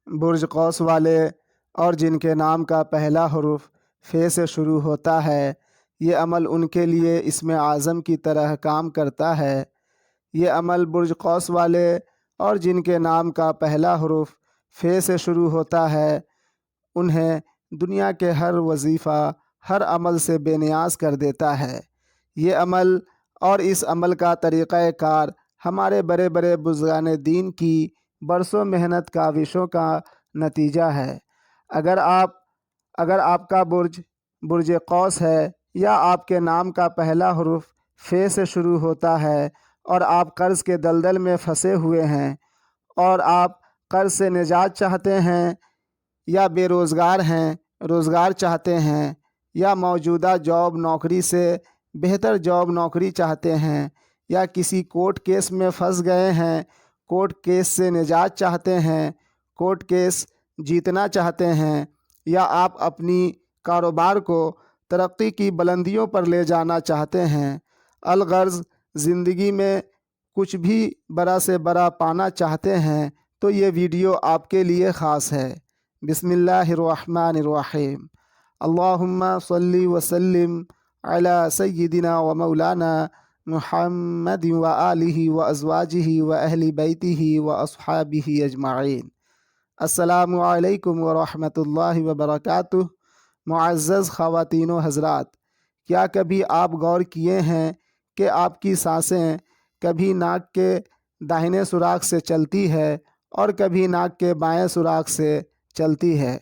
برج قوس والے اور جن کے نام کا پہلا حرف فے سے شروع ہوتا ہے، یہ عمل ان کے لیے اسم اعظم کی طرح کام کرتا ہے۔ یہ عمل برج قوس والے اور جن کے نام کا پہلا حرف فے سے شروع ہوتا ہے، انہیں دنیا کے ہر وظیفہ، ہر عمل سے بے نیاز کر دیتا ہے۔ یہ عمل اور اس عمل کا طریقہ کار ہمارے بڑے بڑے بزرگان دین کی برسوں محنت کاوشوں کا نتیجہ ہے۔ اگر آپ کا برج قوس ہے یا آپ کے نام کا پہلا حرف فے سے شروع ہوتا ہے اور آپ قرض کے دلدل میں پھنسے ہوئے ہیں اور آپ قرض سے نجات چاہتے ہیں، یا بے روزگار ہیں، روزگار چاہتے ہیں، یا موجودہ جاب نوکری سے بہتر جاب نوکری چاہتے ہیں، یا کسی کورٹ کیس میں پھنس گئے ہیں، کورٹ کیس سے نجات چاہتے ہیں، کورٹ کیس جیتنا چاہتے ہیں، یا آپ اپنی کاروبار کو ترقی کی بلندیوں پر لے جانا چاہتے ہیں، الغرض زندگی میں کچھ بھی بڑا سے بڑا پانا چاہتے ہیں، تو یہ ویڈیو آپ کے لیے خاص ہے۔ بسم اللہ الرحمن الرحیم۔ اللہم صلی وسلم علی سیدنا و مولانا محمد و آلہ و ازواجہ و اہل بیتہ و اصحابہ اجمعین۔ السلام علیکم ورحمۃ اللہ وبرکاتہ۔ معزز خواتین و حضرات، کیا کبھی آپ غور کیے ہیں کہ آپ کی سانسیں کبھی ناک کے داہنے سوراخ سے چلتی ہے اور کبھی ناک کے بائیں سوراخ سے چلتی ہے؟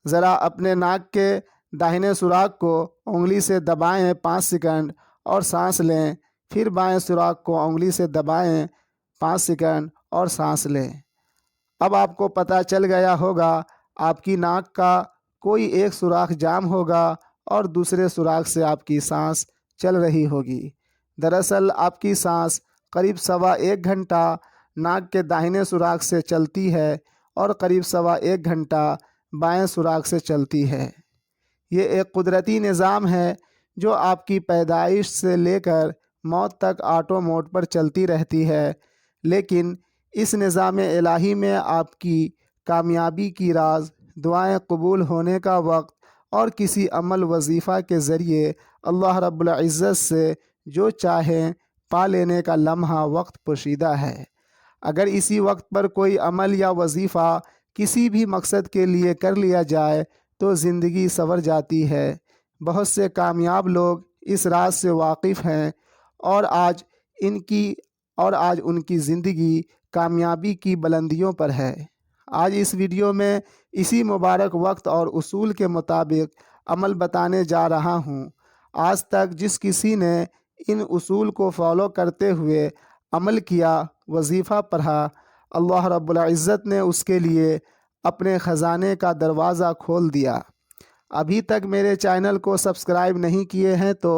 ذرا اپنے ناک کے داہنے سوراخ کو انگلی سے دبائیں 5 سیکنڈ اور سانس لیں، پھر بائیں سوراخ کو انگلی سے دبائیں 5 سیکنڈ اور سانس لیں۔ اب آپ کو پتہ چل گیا ہوگا، آپ کی ناک کا کوئی ایک سوراخ جام ہوگا اور دوسرے سوراخ سے آپ کی سانس چل رہی ہوگی۔ دراصل آپ کی سانس قریب 1.25 گھنٹہ ناک کے داہنے سوراخ سے چلتی ہے اور قریب 1.25 گھنٹہ بائیں سوراخ سے چلتی ہے۔ یہ ایک قدرتی نظام ہے جو آپ کی پیدائش سے لے کر موت تک آٹو موڈ پر چلتی رہتی ہے، لیکن اس نظام الہی میں آپ کی کامیابی کی راز دعائیں قبول ہونے کا وقت اور کسی عمل وظیفہ کے ذریعے اللہ رب العزت سے جو چاہیں پا لینے کا لمحہ وقت پوشیدہ ہے۔ اگر اسی وقت پر کوئی عمل یا وظیفہ کسی بھی مقصد کے لیے کر لیا جائے تو زندگی سنور جاتی ہے۔ بہت سے کامیاب لوگ اس راز سے واقف ہیں اور آج ان کی زندگی کامیابی کی بلندیوں پر ہے۔ آج اس ویڈیو میں اسی مبارک وقت اور اصول کے مطابق عمل بتانے جا رہا ہوں۔ آج تک جس کسی نے ان اصول کو فالو کرتے ہوئے عمل کیا، وظیفہ پڑھا، اللہ رب العزت نے اس کے لیے اپنے خزانے کا دروازہ کھول دیا۔ ابھی تک میرے چینل کو سبسکرائب نہیں کیے ہیں تو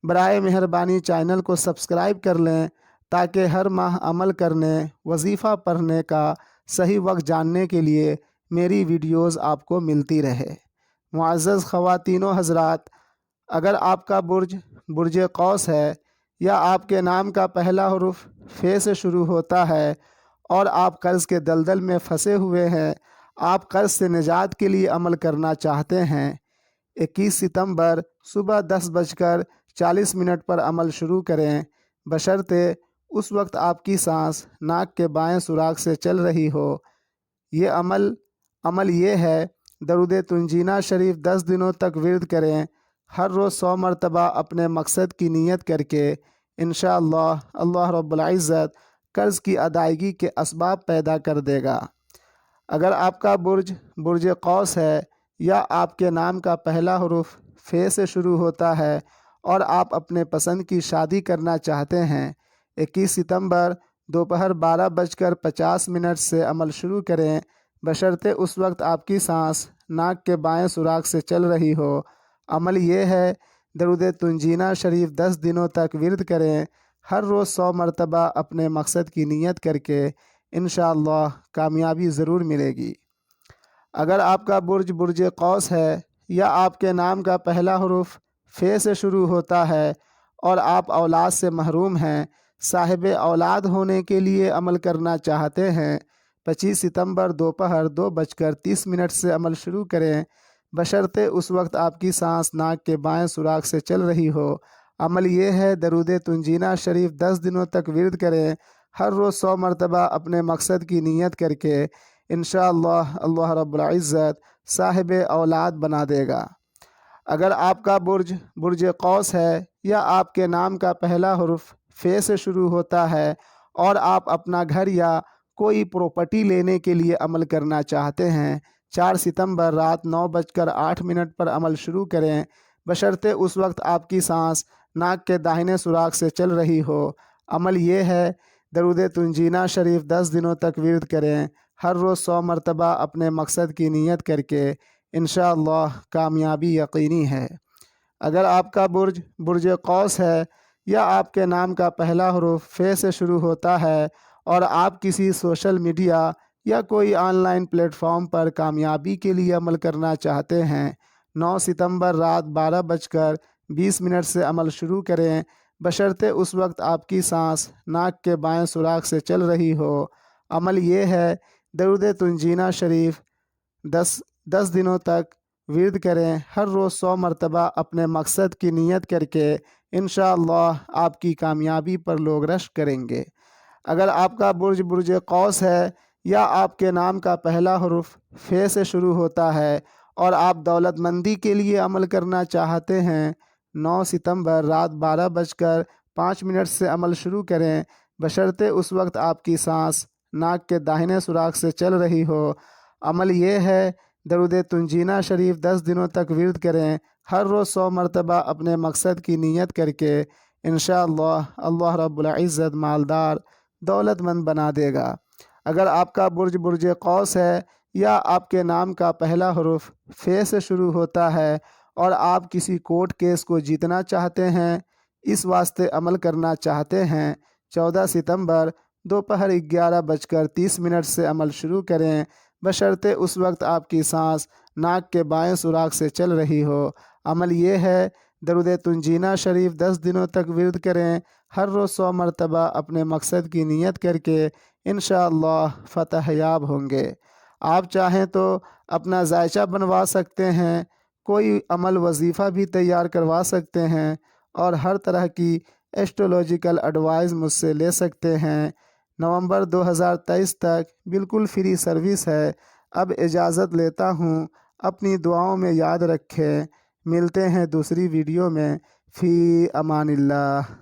برائے مہربانی چینل کو سبسکرائب کر لیں تاکہ ہر ماہ عمل کرنے، وظیفہ پڑھنے کا صحیح وقت جاننے کے لیے میری ویڈیوز آپ کو ملتی رہے۔ معزز خواتین و حضرات، اگر آپ کا برج قوس ہے یا آپ کے نام کا پہلا حرف فے سے شروع ہوتا ہے اور آپ قرض کے دلدل میں پھنسے ہوئے ہیں، آپ قرض سے نجات کے لیے عمل کرنا چاہتے ہیں، 21 ستمبر صبح 10:40 پر عمل شروع کریں، بشرطے اس وقت آپ کی سانس ناک کے بائیں سوراخ سے چل رہی ہو۔ یہ عمل یہ ہے، درود تنجینہ شریف 10 دنوں تک ورد کریں، ہر روز 100 مرتبہ اپنے مقصد کی نیت کر کے انشاءاللہ اللہ رب العزت قرض کی ادائیگی کے اسباب پیدا کر دے گا۔ اگر آپ کا برج قوس ہے یا آپ کے نام کا پہلا حرف فے سے شروع ہوتا ہے اور آپ اپنے پسند کی شادی کرنا چاہتے ہیں، 21 ستمبر دوپہر 12:50 سے عمل شروع کریں، بشرطے اس وقت آپ کی سانس ناک کے بائیں سوراخ سے چل رہی ہو۔ عمل یہ ہے، درود تنجینہ شریف 10 دنوں تک ورد کریں، ہر روز 100 مرتبہ اپنے مقصد کی نیت کر کے انشاءاللہ کامیابی ضرور ملے گی۔ اگر آپ کا برج قوس ہے یا آپ کے نام کا پہلا حرف فے سے شروع ہوتا ہے اور آپ اولاد سے محروم ہیں، صاحب اولاد ہونے کے لیے عمل کرنا چاہتے ہیں، 25 ستمبر دوپہر 2:30 سے عمل شروع کریں، بشرطے اس وقت آپ کی سانس ناک کے بائیں سوراخ سے چل رہی ہو۔ عمل یہ ہے درود تنجینہ شریف 10 دنوں تک ورد کریں، ہر روز 100 مرتبہ اپنے مقصد کی نیت کر کے۔ انشاءاللہ اللہ رب العزت صاحب اولاد بنا دے گا۔ اگر آپ کا برج قوس ہے یا آپ کے نام کا پہلا حرف ف سے شروع ہوتا ہے اور آپ اپنا گھر یا کوئی پراپرٹی لینے کے لیے عمل کرنا چاہتے ہیں، 4 ستمبر رات 9:08 پر عمل شروع کریں، بشرطے اس وقت آپ کی سانس ناک کے داہنے سوراخ سے چل رہی ہو۔ عمل یہ ہے درود تنجینہ شریف 10 دنوں تک ورد کریں، ہر روز 100 مرتبہ اپنے مقصد کی نیت کر کے۔ انشاءاللہ کامیابی یقینی ہے۔ اگر آپ کا برج قوس ہے یا آپ کے نام کا پہلا حرف ف سے شروع ہوتا ہے اور آپ کسی سوشل میڈیا یا کوئی آن لائن پلیٹ فارم پر کامیابی کے لیے عمل کرنا چاہتے ہیں، 9 ستمبر رات 12:20 سے عمل شروع کریں، بشرطے اس وقت آپ کی سانس ناک کے بائیں سوراخ سے چل رہی ہو۔ عمل یہ ہے درود تنجینہ شریف 10 دنوں تک ورد کریں، ہر روز 100 مرتبہ اپنے مقصد کی نیت کر کے۔ انشاءاللہ آپ کی کامیابی پر لوگ رشک کریں گے۔ اگر آپ کا برج قوس ہے یا آپ کے نام کا پہلا حرف ف سے شروع ہوتا ہے اور آپ دولت مندی کے لیے عمل کرنا چاہتے ہیں، 9 ستمبر رات 12:05 سے عمل شروع کریں، بشرطے اس وقت آپ کی سانس ناک کے داہنے سوراخ سے چل رہی ہو۔ عمل یہ ہے درود تنجینہ شریف 10 دنوں تک ورد کریں، ہر روز 100 مرتبہ اپنے مقصد کی نیت کر کے۔ انشاءاللہ اللہ رب العزت مالدار دولت مند بنا دے گا۔ اگر آپ کا برج قوس ہے یا آپ کے نام کا پہلا حرف ف سے شروع ہوتا ہے اور آپ کسی کورٹ کیس کو جیتنا چاہتے ہیں، اس واسطے عمل کرنا چاہتے ہیں، 14 ستمبر دوپہر 11:30 سے عمل شروع کریں، بشرطے اس وقت آپ کی سانس ناک کے بائیں سوراخ سے چل رہی ہو۔ عمل یہ ہے درود تنجینہ شریف 10 دنوں تک ورد کریں، ہر روز 100 مرتبہ اپنے مقصد کی نیت کر کے۔ انشاءاللہ فتح یاب ہوں گے۔ آپ چاہیں تو اپنا ذائچہ بنوا سکتے ہیں، کوئی عمل وظیفہ بھی تیار کروا سکتے ہیں اور ہر طرح کی ایسٹرولوجیکل ایڈوائز مجھ سے لے سکتے ہیں۔ نومبر 2023 تک بالکل فری سروس ہے۔ اب اجازت لیتا ہوں، اپنی دعاؤں میں یاد رکھیں۔ ملتے ہیں دوسری ویڈیو میں۔ فی امان اللہ۔